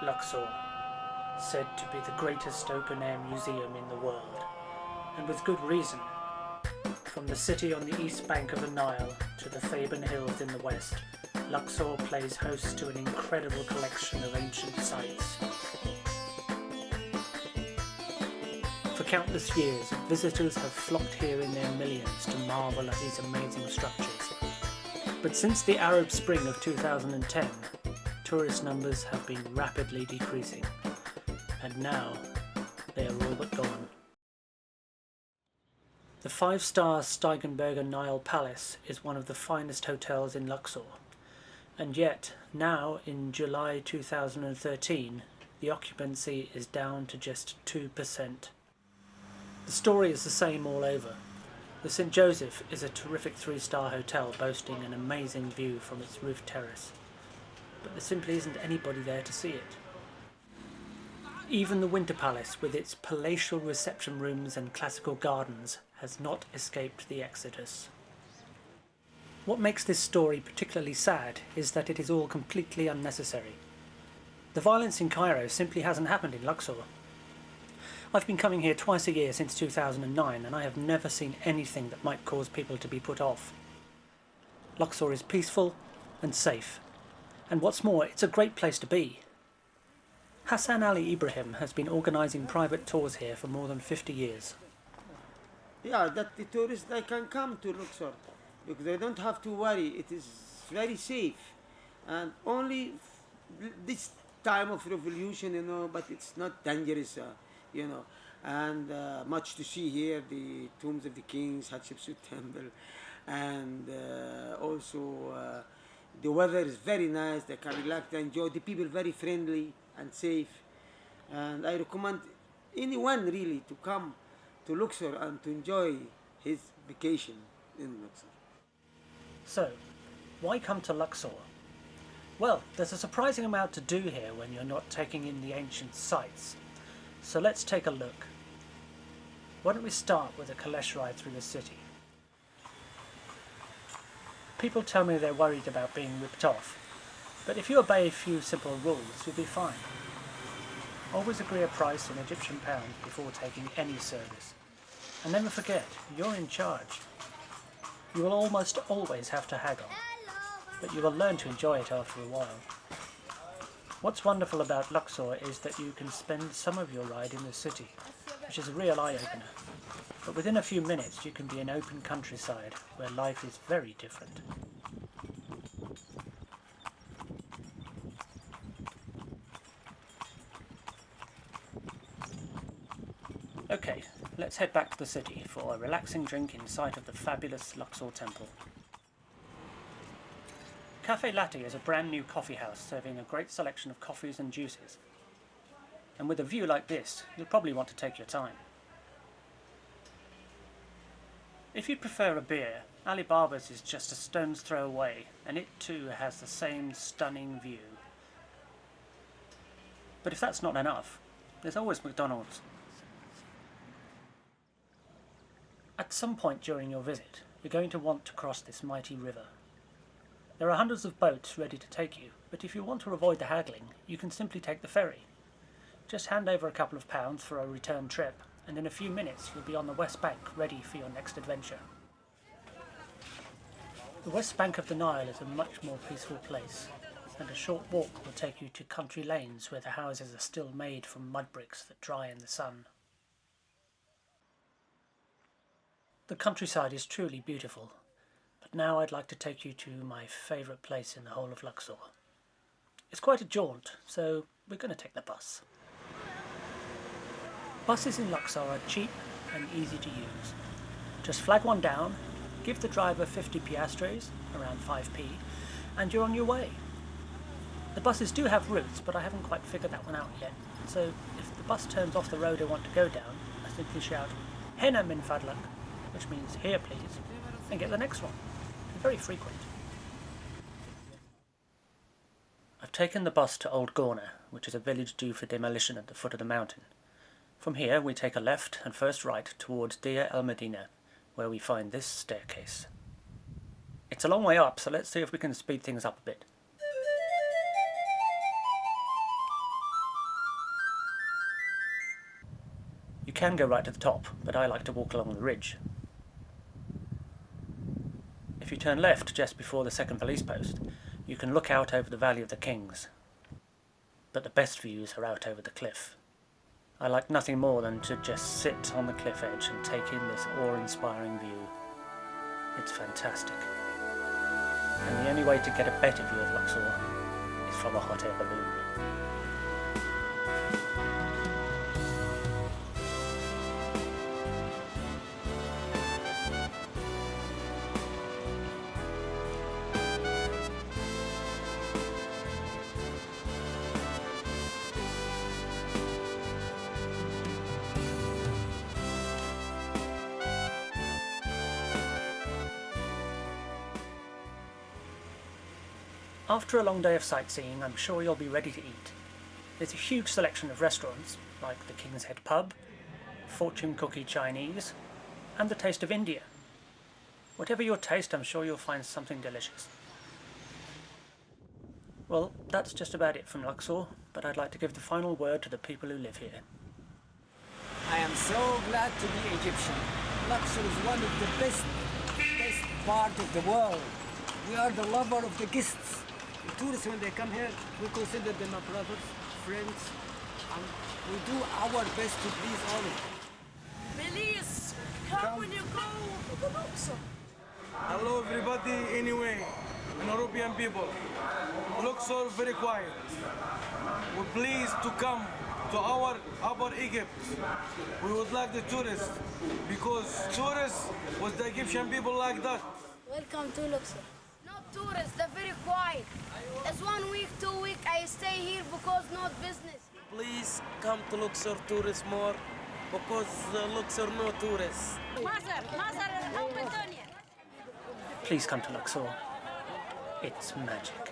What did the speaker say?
Luxor, said to be the greatest open-air museum in the world, and with good reason. From the city on the east bank of the Nile to the Theban Hills in the west, Luxor plays host to an incredible collection of ancient sites. For countless years, visitors have flocked here in their millions to marvel at these amazing structures. But since the Arab Spring of 2010, tourist numbers have been rapidly decreasing, and now they are all but gone. The five-star Steigenberger Nile Palace is one of the finest hotels in Luxor, and yet now in July 2013 the occupancy is down to just 2%. The story is the same all over. The St. Joseph is a terrific three-star hotel boasting an amazing view from its roof terrace, but there simply isn't anybody there to see it. Even the Winter Palace, with its palatial reception rooms and classical gardens, has not escaped the exodus. What makes this story particularly sad is that it is all completely unnecessary. The violence in Cairo simply hasn't happened in Luxor. I've been coming here twice a year since 2009, and I have never seen anything that might cause people to be put off. Luxor is peaceful and safe, and what's more, it's a great place to be. Hassan Ali Ibrahim has been organising private tours here for more than 50 years. Yeah, that the tourists they can come to Luxor because they don't have to worry. It is very safe, and only this time of revolution, but it's not dangerous, and much to see here, the tombs of the kings, Hatshepsut temple, and also the weather is very nice. They can relax and enjoy. The people very friendly and safe, and I recommend anyone really to come to Luxor and to enjoy his vacation in Luxor. So, why come to Luxor? Well, there's a surprising amount to do here when you're not taking in the ancient sites. So let's take a look. Why don't we start with a Kalesh ride through the city? People tell me they're worried about being ripped off, but if you obey a few simple rules, you'll be fine. Always agree a price in Egyptian pounds before taking any service. And never forget, you're in charge. You will almost always have to haggle, but you will learn to enjoy it after a while. What's wonderful about Luxor is that you can spend some of your ride in the city, which is a real eye-opener. But within a few minutes you can be in open countryside, where life is very different. Okay, let's head back to the city for a relaxing drink in sight of the fabulous Luxor Temple. Cafe Latte is a brand new coffee house serving a great selection of coffees and juices. And with a view like this, you'll probably want to take your time. If you prefer a beer, Ali Baba's is just a stone's throw away, and it too has the same stunning view. But if that's not enough, there's always McDonald's. At some point during your visit, you're going to want to cross this mighty river. There are hundreds of boats ready to take you, but if you want to avoid the haggling, you can simply take the ferry. Just hand over a couple of pounds for a return trip, and in a few minutes you'll be on the west bank ready for your next adventure. The west bank of the Nile is a much more peaceful place, and a short walk will take you to country lanes where the houses are still made from mud bricks that dry in the sun. The countryside is truly beautiful, but now I'd like to take you to my favourite place in the whole of Luxor. It's quite a jaunt, so we're going to take the bus. Buses in Luxor are cheap and easy to use. Just flag one down, give the driver 50 piastres, around 5p, and you're on your way. The buses do have routes, but I haven't quite figured that one out yet, so if the bus turns off the road I want to go down, I simply shout, "Hena min fadlak," which means "here please," and get the next one. It's very frequent. I've taken the bus to Old Gorna, which is a village due for demolition at the foot of the mountain. From here we take a left and first right towards Deir el Medina, where we find this staircase. It's a long way up, so let's see if we can speed things up a bit. can go right to the top, but I like to walk along the ridge. If you turn left just before the second police post, you can look out over the Valley of the Kings. But the best views are out over the cliff. I like nothing more than to just sit on the cliff edge and take in this awe-inspiring view. It's fantastic. And the only way to get a better view of Luxor is from a hot air balloon. After a long day of sightseeing, I'm sure you'll be ready to eat. There's a huge selection of restaurants, like the King's Head Pub, Fortune Cookie Chinese, and the Taste of India. Whatever your taste, I'm sure you'll find something delicious. Well, that's just about it from Luxor, but I'd like to give the final word to the people who live here. I am so glad to be Egyptian. Luxor is one of the best part of the world. We are the lover of the guests. The tourists, when they come here, we consider them our brothers, friends, and we do our best to please all of them. Please, come when you go to Luxor. Hello everybody, anyway, European people. Luxor very quiet. We're pleased to come to our Upper Egypt. We would like the tourists, because tourists was the Egyptian people like that. Welcome to Luxor. Not tourists, they're very quiet. It's 1 week, 2 weeks, I stay here because not business. Please come to Luxor tourists more, because Luxor no tourists. Please come to Luxor. It's magic.